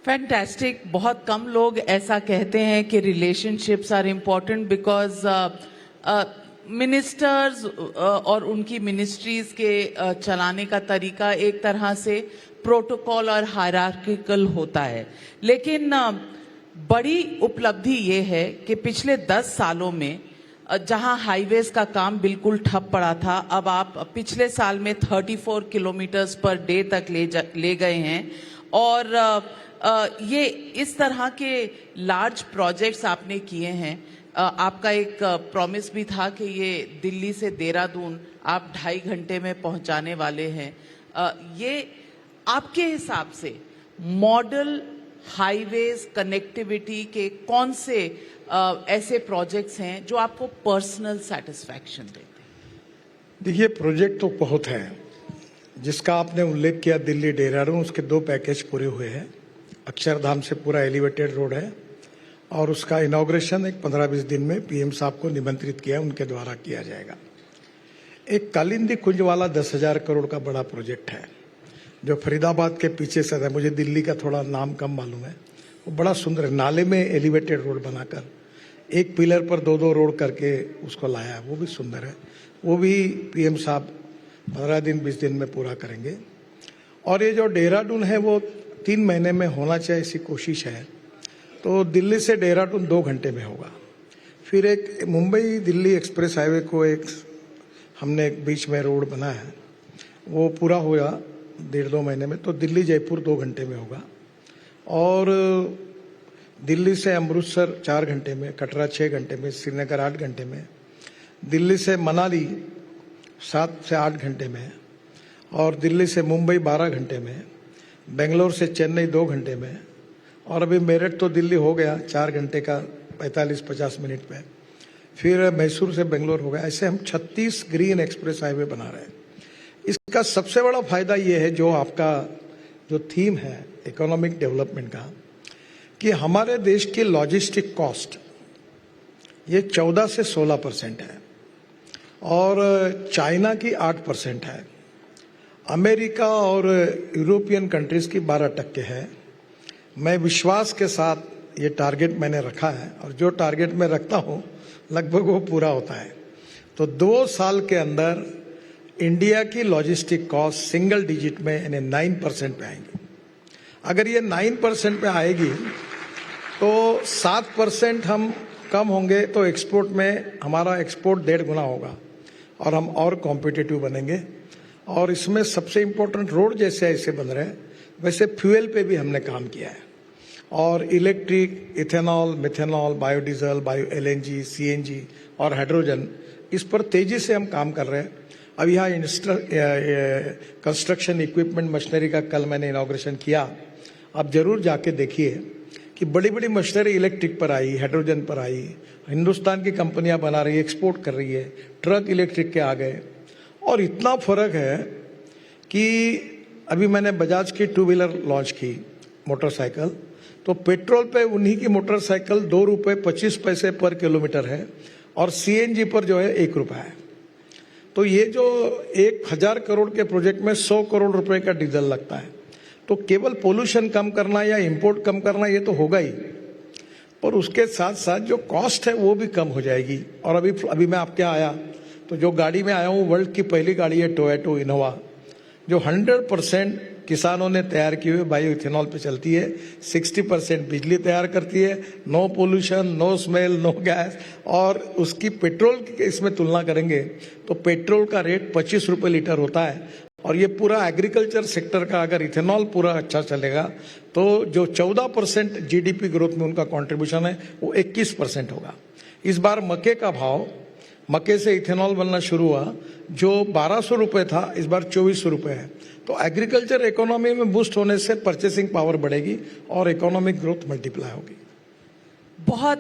Fantastic. बहुत कम लोग ऐसा कहते हैं कि relationships are important because ministers और उनकी मिनिस्ट्रीज के चलाने का तरीका एक तरह से प्रोटोकॉल और हायरार्किकल होता है। लेकिन बड़ी उपलब्धि ये है कि पिछले 10 सालों में जहां हाईवेज का काम बिल्कुल ठप पड़ा था, अब आप पिछले साल में 34 किलोमीटर्स पर डे तक ले गए हैं। और ये इस तरह के लार्ज प्रोजेक्ट्स आपने किए हैं। आपका एक प्रॉमिस भी था कि ये दिल्ली से देहरादून आप 2.5 घंटे में पहुंचाने वाले हैं। ये आपके हिसाब से मॉडल हाईवेज कनेक्टिविटी के कौन से ऐसे प्रोजेक्ट्स हैं जो आपको पर्सनल सेटिस्फैक्शन देते हैं? देखिए, प्रोजेक्ट तो बहुत हैं। जिसका आपने उल्लेख किया दिल्ली देहरादून, उसके 2 पैकेज पूरे हुए हैं। अक्षरधाम से पूरा एलिवेटेड रोड है और उसका इनॉग्रेशन एक 15-20 दिन में पीएम साहब को निमंत्रित किया, उनके द्वारा किया जाएगा। एक कालिंदी कुंज वाला 10,000 करोड़ का बड़ा प्रोजेक्ट है जो फरीदाबाद के पीछे से है। मुझे दिल्ली का थोड़ा नाम कम मालूम है। वो बड़ा सुंदर है, नाले में एलिवेटेड रोड बनाकर एक पिलर पर 2-2 रोड करके उसको लाया है, वो भी सुंदर है। वो भी पीएम साहब 15 दिन 20 दिन में पूरा करेंगे। और ये जो देहरादून है वो 3 महीने में होना चाहिए, ऐसी कोशिश है। तो दिल्ली से देहरादून 2 घंटे में होगा। फिर एक मुंबई दिल्ली एक्सप्रेस हाईवे को एक हमने बीच में रोड बना है, वो पूरा होगा 1.5-2 महीने में। तो दिल्ली जयपुर 2 घंटे में होगा। और दिल्ली से अमृतसर 4 घंटे में, कटरा 6 घंटे में, श्रीनगर 8 घंटे में, दिल्ली से मनाली 7 से 8 घंटे में, और दिल्ली से मुंबई 12 घंटे में, बेंगलोर से चेन्नई 2 घंटे में, और अभी मेरठ तो दिल्ली हो गया 4 घंटे का 45-50 मिनट पे। फिर मैसूर से बेंगलोर हो गया। ऐसे हम 36 ग्रीन एक्सप्रेस हाईवे बना रहे हैं। इसका सबसे बड़ा फायदा ये है, जो आपका जो थीम है इकोनॉमिक डेवलपमेंट का, कि हमारे देश की लॉजिस्टिक कॉस्ट ये 14 से 16% है और चाइना की 8% है, अमेरिका और यूरोपियन कंट्रीज की 12% है। मैं विश्वास के साथ ये टारगेट मैंने रखा है और जो टारगेट मैं रखता हूँ लगभग वो पूरा होता है। तो 2 साल के अंदर इंडिया की लॉजिस्टिक कॉस्ट सिंगल डिजिट में यानी 9% पे आएंगी। अगर ये 9% पे आएगी तो 7% हम कम होंगे, तो एक्सपोर्ट में हमारा एक्सपोर्ट 1.5 गुना होगा और हम और कॉम्पिटिटिव बनेंगे। और इसमें सबसे इम्पोर्टेंट रोड जैसे ऐसे बन रहे हैं, वैसे फ्यूल पे भी हमने काम किया है। और electric, ethanol, methanol, biodiesel, bio LNG, CNG और हाइड्रोजन, इस पर तेजी से हम काम कर रहे हैं। अब यहाँ कंस्ट्रक्शन इक्विपमेंट मशीनरी का कल मैंने इनॉग्रेशन किया। आप जरूर जाके देखिए कि बड़ी बड़ी मशीनरी इलेक्ट्रिक पर आई, हाइड्रोजन पर आई, हिंदुस्तान की कंपनियां बना रही है, एक्सपोर्ट कर रही है। ट्रक इलेक्ट्रिक के आ गए और इतना फर्क है कि अभी मैंने बजाज की 2 व्हीलर लॉन्च की मोटरसाइकिल, तो पेट्रोल पे उन्हीं की मोटरसाइकिल 2 रुपये 25 पैसे पर किलोमीटर है और CNG पर जो है 1 रुपया है। तो ये जो 1000 करोड़ के प्रोजेक्ट में 100 करोड़ रुपए का डीजल लगता है, तो केवल पोल्यूशन कम करना या इंपोर्ट कम करना ये तो होगा ही, पर उसके साथ साथ जो कॉस्ट है वो भी कम हो जाएगी। और अभी मैं आपके यहाँ आया तो जो गाड़ी में आया हूँ, वर्ल्ड की पहली गाड़ी है टोयोटा इनोवा, जो 100% किसानों ने तैयार की हुई बायो इथेनॉल पे चलती है। 60% बिजली तैयार करती है, no pollution, no smell, no gas. और उसकी पेट्रोल की इसमें तुलना करेंगे तो पेट्रोल का रेट 25 रुपये लीटर होता है। और ये पूरा एग्रीकल्चर सेक्टर का अगर इथेनॉल पूरा अच्छा चलेगा तो जो 14% GDP ग्रोथ में उनका कंट्रीब्यूशन है वो 21% होगा। इस बार मक्के का भाव, मक्के से इथेनॉल बनना शुरू हुआ, जो 1200 रुपये था इस बार 2400 रुपये है। तो एग्रीकल्चर इकोनॉमी में बूस्ट होने से परचेसिंग पावर बढ़ेगी और इकोनॉमिक ग्रोथ मल्टीप्लाई होगी। बहुत